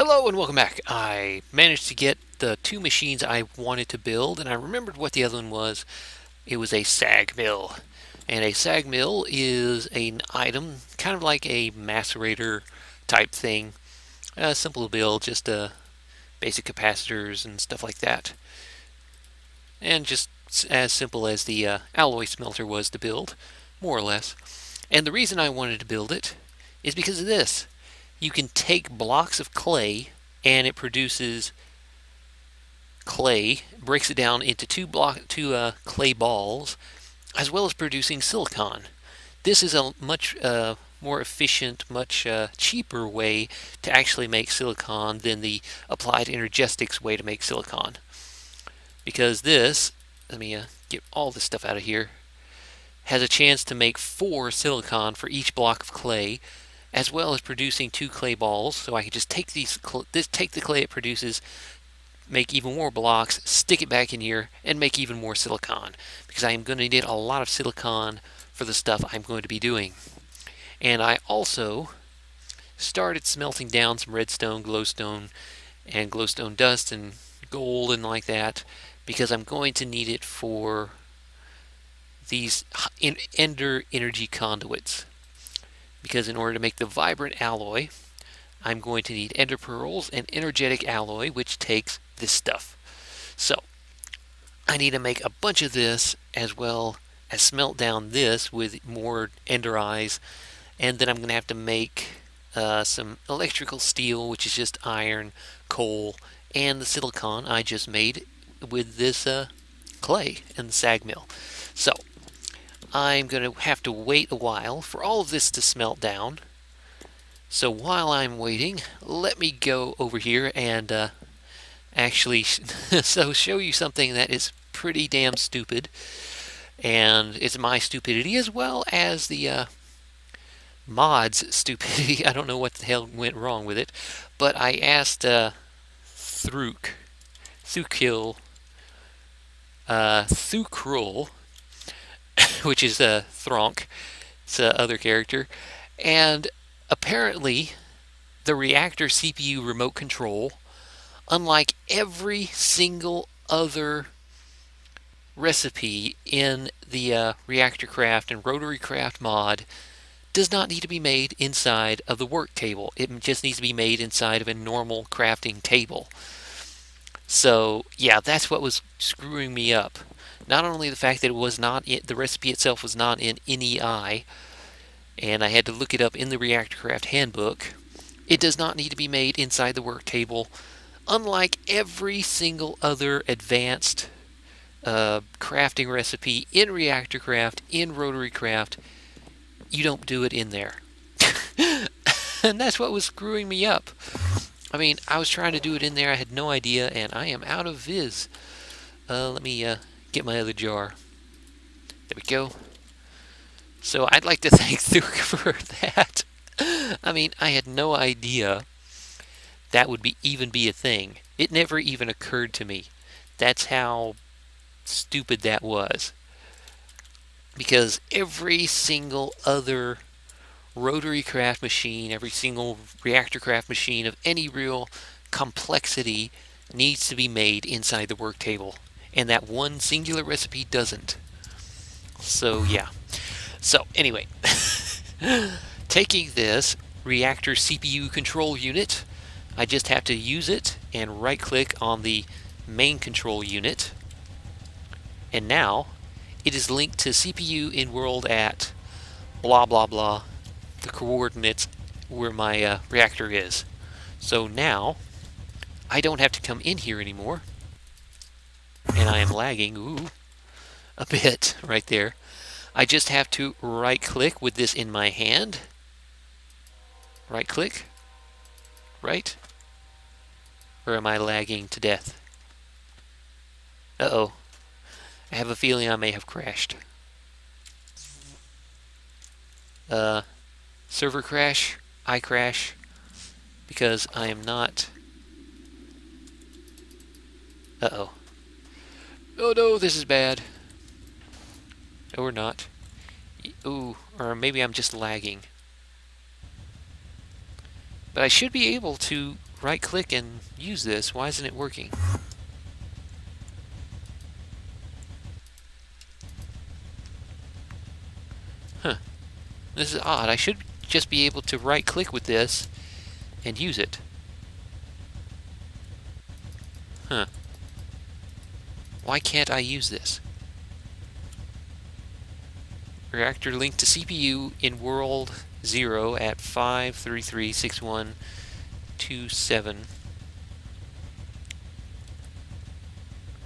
Hello and welcome back. I managed to get the two machines I wanted to build, and I remembered what the other one was. It was a sag mill. And a sag mill is an item, kind of like a macerator type thing. Simple to build, just basic capacitors and stuff like that. And just as simple as the alloy smelter was to build, more or less. And the reason I wanted to build it is because of this. You can take blocks of clay and it produces clay, breaks it down into two clay balls, as well as producing silicon. This is a much more efficient, much cheaper way to actually make silicon than the applied energistics way to make silicon. Because this, let me get all this stuff out of here, has a chance to make 4 silicon for each block of clay, as well as producing 2 clay balls. So I can just take take the clay it produces, make even more blocks, stick it back in here, and make even more silicon. Because I am going to need a lot of silicon for the stuff I'm going to be doing. And I also started smelting down some redstone, glowstone, and glowstone dust and gold and like that, because I'm going to need it for these ender energy conduits. Because in order to make the vibrant alloy, I'm going to need ender pearls and energetic alloy, which takes this stuff. So I need to make a bunch of this, as well as smelt down this with more ender eyes, and then I'm going to have to make some electrical steel, which is just iron, coal, and the silicon I just made with this clay and the sag mill. So I'm going to have to wait a while for all of this to smelt down. So while I'm waiting, let me go over here and actually show you something that is pretty damn stupid. And it's my stupidity as well as the mod's stupidity. I don't know what the hell went wrong with it, but I asked Thukil, which is Thronk, it's other character, and apparently the reactor CPU remote control, unlike every single other recipe in the reactor craft and rotary craft mod, does not need to be made inside of the work table. It just needs to be made inside of a normal crafting table. So yeah, that's what was screwing me up. Not only the fact that it was not the recipe itself was not in NEI, and I had to look it up in the Reactor Craft handbook. It does not need to be made inside the work table, unlike every single other advanced crafting recipe in Reactor Craft, in Rotary Craft. You don't do it in there. And that's what was screwing me up. I mean, I was trying to do it in there, I had no idea, and I am out of viz. Let me get my other jar. There we go. So I'd like to thank Thuk for that. I mean, I had no idea that would even be a thing. It never even occurred to me. That's how stupid that was. Because every single other rotary craft machine, every single reactor craft machine of any real complexity needs to be made inside the work table. And that one singular recipe doesn't. So yeah. So anyway, taking this reactor CPU control unit, I just have to use it and right click on the main control unit. And now it is linked to CPU in world at blah blah blah, the coordinates where my reactor is. So now I don't have to come in here anymore. And I am lagging, a bit right there. I just have to right click with this in my hand. Right click. Right? Or am I lagging to death? Uh-oh. I have a feeling I may have crashed. Server crash. I crash. Because I am not... Uh-oh. Oh no, this is bad. Or not. Ooh, or maybe I'm just lagging. But I should be able to right click and use this. Why isn't it working? Huh. This is odd. I should just be able to right click with this and use it. Huh. Why can't I use this? Reactor linked to CPU in world 0 at 5336127.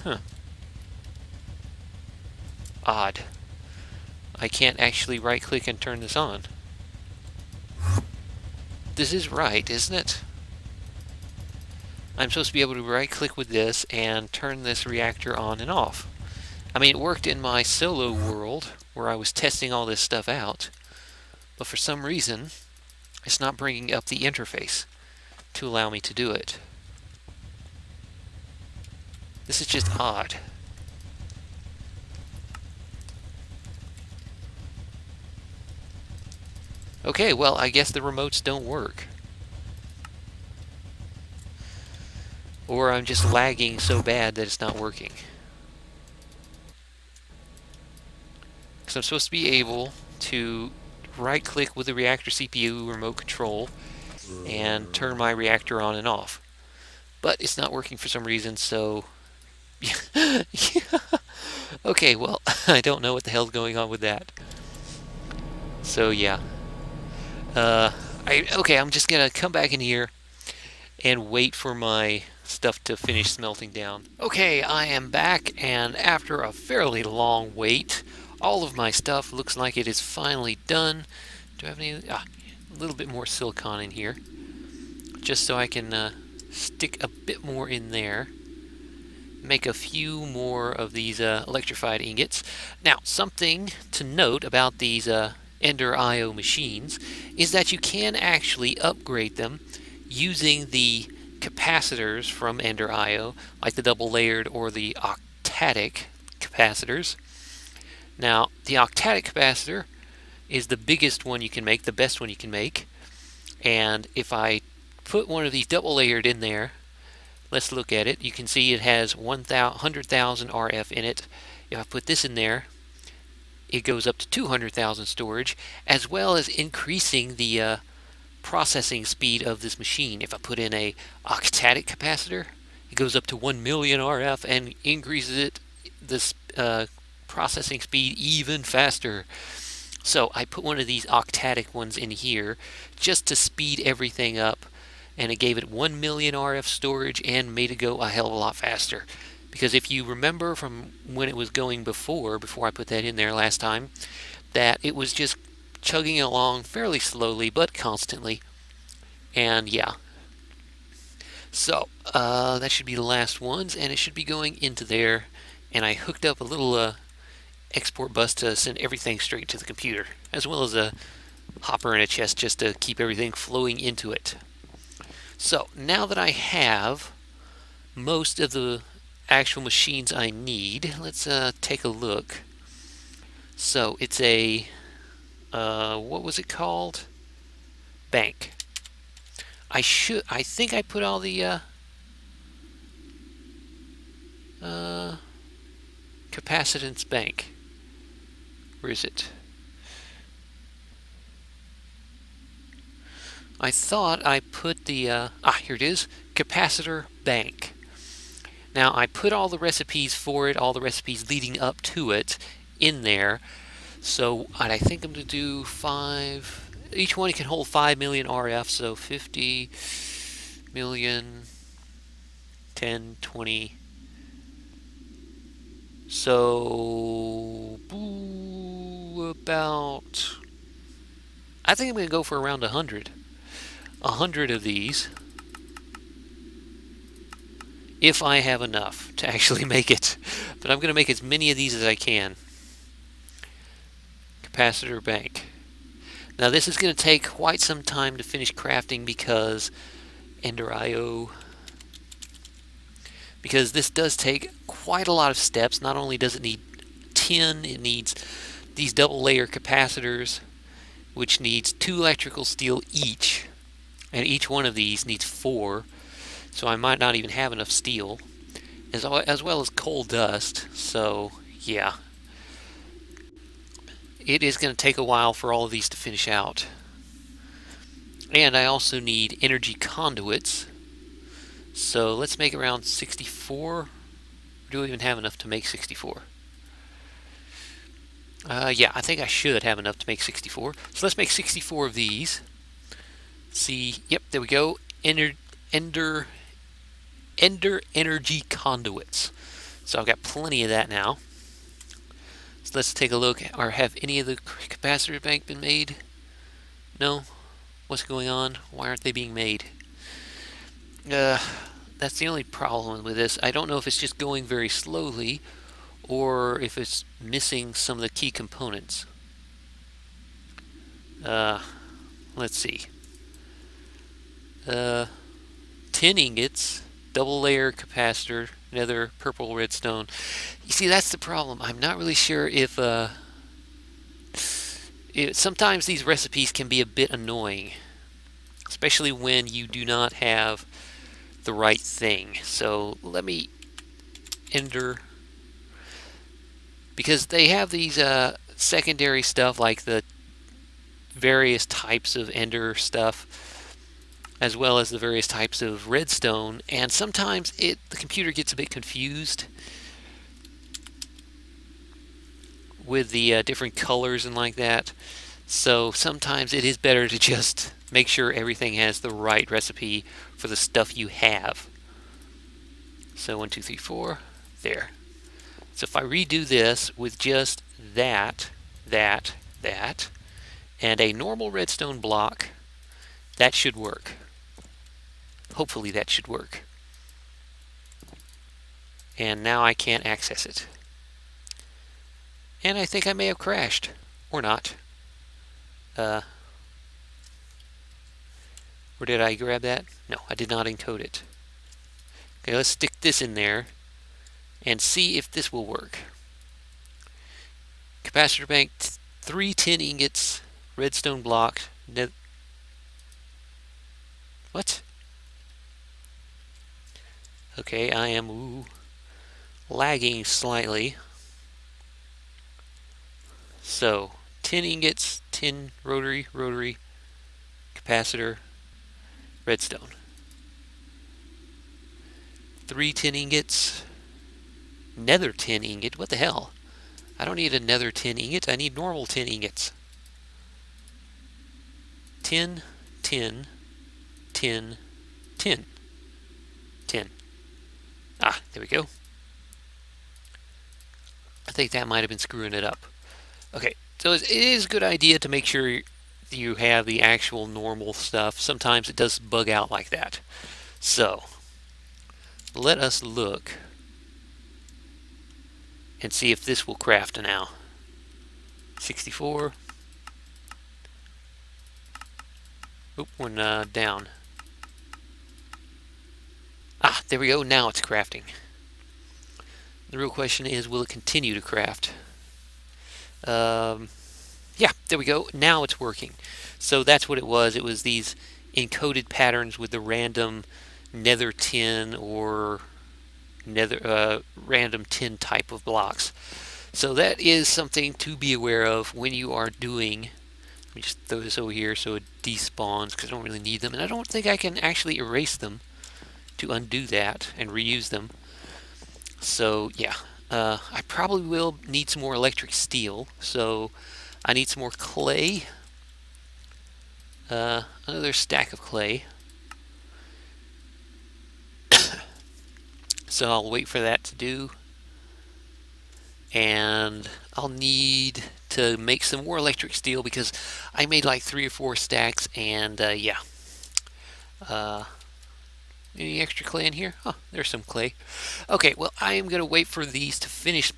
Huh. Odd. I can't actually right click and turn this on. This is right, isn't it? I'm supposed to be able to right click with this and turn this reactor on and off. I mean, it worked in my solo world where I was testing all this stuff out, but for some reason it's not bringing up the interface to allow me to do it. This is just odd. Okay, well, I guess the remotes don't work. Or I'm just lagging so bad that it's not working. Because I'm supposed to be able to right-click with the reactor CPU remote control and turn my reactor on and off. But it's not working for some reason, so... Okay, well, I don't know what the hell's going on with that. So, yeah. Okay, I'm just gonna come back in here and wait for my stuff to finish smelting down. Okay, I am back, and after a fairly long wait, all of my stuff looks like it is finally done. Do I have any? A little bit more silicon in here, just so I can stick a bit more in there. Make a few more of these electrified ingots. Now, something to note about these Ender IO machines is that you can actually upgrade them using the capacitors from Ender IO, like the double layered or the octatic capacitors. Now, the octatic capacitor is the biggest one you can make, the best one you can make. And if I put one of these double layered in there, let's look at it. You can see it has 100,000 RF in it. If I put this in there, it goes up to 200,000 storage, as well as increasing the processing speed of this machine. If I put in a octatic capacitor, it goes up to 1 million RF and increases this processing speed even faster. So I put one of these octatic ones in here just to speed everything up, and it gave it 1 million RF storage and made it go a hell of a lot faster. Because if you remember from when it was going before I put that in there last time, that it was just chugging along fairly slowly but constantly. And yeah. So, that should be the last ones, and it should be going into there. And I hooked up a little export bus to send everything straight to the computer, as well as a hopper and a chest just to keep everything flowing into it. So, now that I have most of the actual machines I need, let's take a look. So it's a what was it called? Bank. I think I put all the capacitance bank. Where is it? I thought I put the here it is, capacitor bank. Now, I put all the recipes for it, all the recipes leading up to it, in there. So, I think I'm going to do 5... Each one can hold 5 million RF, so 50 million, 10, 20. So, about... I think I'm going to go for around 100. 100 of these. If I have enough to actually make it. But I'm going to make as many of these as I can. Capacitor bank. Now this is going to take quite some time to finish crafting because Ender IO. Because this does take quite a lot of steps. Not only does it need tin, it needs these double layer capacitors, which needs 2 electrical steel each. And each one of these needs 4. So I might not even have enough steel, as well as coal dust. So yeah, it is going to take a while for all of these to finish out. And I also need energy conduits. So let's make around 64. Do we even have enough to make 64? Yeah, I think I should have enough to make 64. So let's make 64 of these. See, yep, there we go. Ender energy conduits. So I've got plenty of that now. So let's take a look. Or have any of the capacitor bank been made? No? What's going on? Why aren't they being made? That's the only problem with this. I don't know if it's just going very slowly or if it's missing some of the key components. Let's see. 10 ingots, double layer capacitor, nether, purple redstone. You see, that's the problem. I'm not really sure if sometimes these recipes can be a bit annoying, especially when you do not have the right thing. So let me ender, because they have these secondary stuff like the various types of ender stuff, as well as the various types of redstone, and sometimes the computer gets a bit confused with the different colors and like that. So sometimes it is better to just make sure everything has the right recipe for the stuff you have. So 1, 2, 3, 4, there. So if I redo this with just that, and a normal redstone block, that should work. Hopefully that should work. And now I can't access it. And I think I may have crashed. Or not. Or did I grab that? No, I did not encode it. Okay, let's stick this in there and see if this will work. Capacitor bank, 3 10 ingots, redstone block. What? Okay, I am lagging slightly. So 10 ingots, 10 rotary, capacitor, redstone. 3 10 ingots, nether 10 ingot. What the hell? I don't need a nether 10 ingot. I need normal 10 ingots. 10, 10, 10, 10, 10. Ah, there we go. I think that might have been screwing it up. Okay, so it is a good idea to make sure you have the actual normal stuff. Sometimes it does bug out like that. So, let us look and see if this will craft now. 64. Oop, one down. Ah, there we go. Now it's crafting. The real question is, will it continue to craft? Yeah, there we go. Now it's working. So that's what it was. It was these encoded patterns with the random nether tin or random tin type of blocks. So that is something to be aware of when you are doing. Let me just throw this over here so it despawns, because I don't really need them, and I don't think I can actually erase them to undo that and reuse them. So yeah, I probably will need some more electric steel, so I need some more clay. Another stack of clay. So I'll wait for that to do. And I'll need to make some more electric steel because I made like 3 or 4 stacks, and yeah. Any extra clay in here? Oh, there's some clay. Okay, well, I am going to wait for these to finish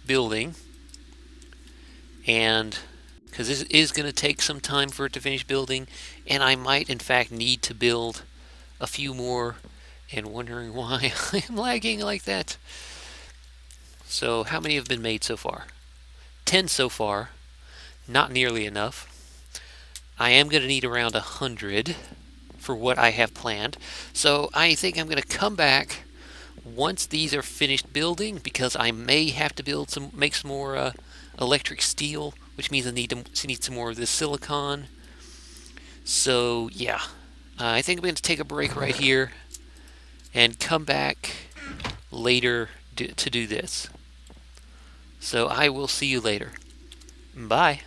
building. And because this is going to take some time for it to finish building, and I might, in fact, need to build a few more, and wondering why I'm lagging like that. So, how many have been made so far? 10 so far. Not nearly enough. I am going to need around 100 for what I have planned. So I think I'm going to come back once these are finished building, because I may have to make some more electric steel, which means I need some more of this silicon. So yeah, I think I'm going to take a break right here and come back later to do this. So I will see you later. Bye.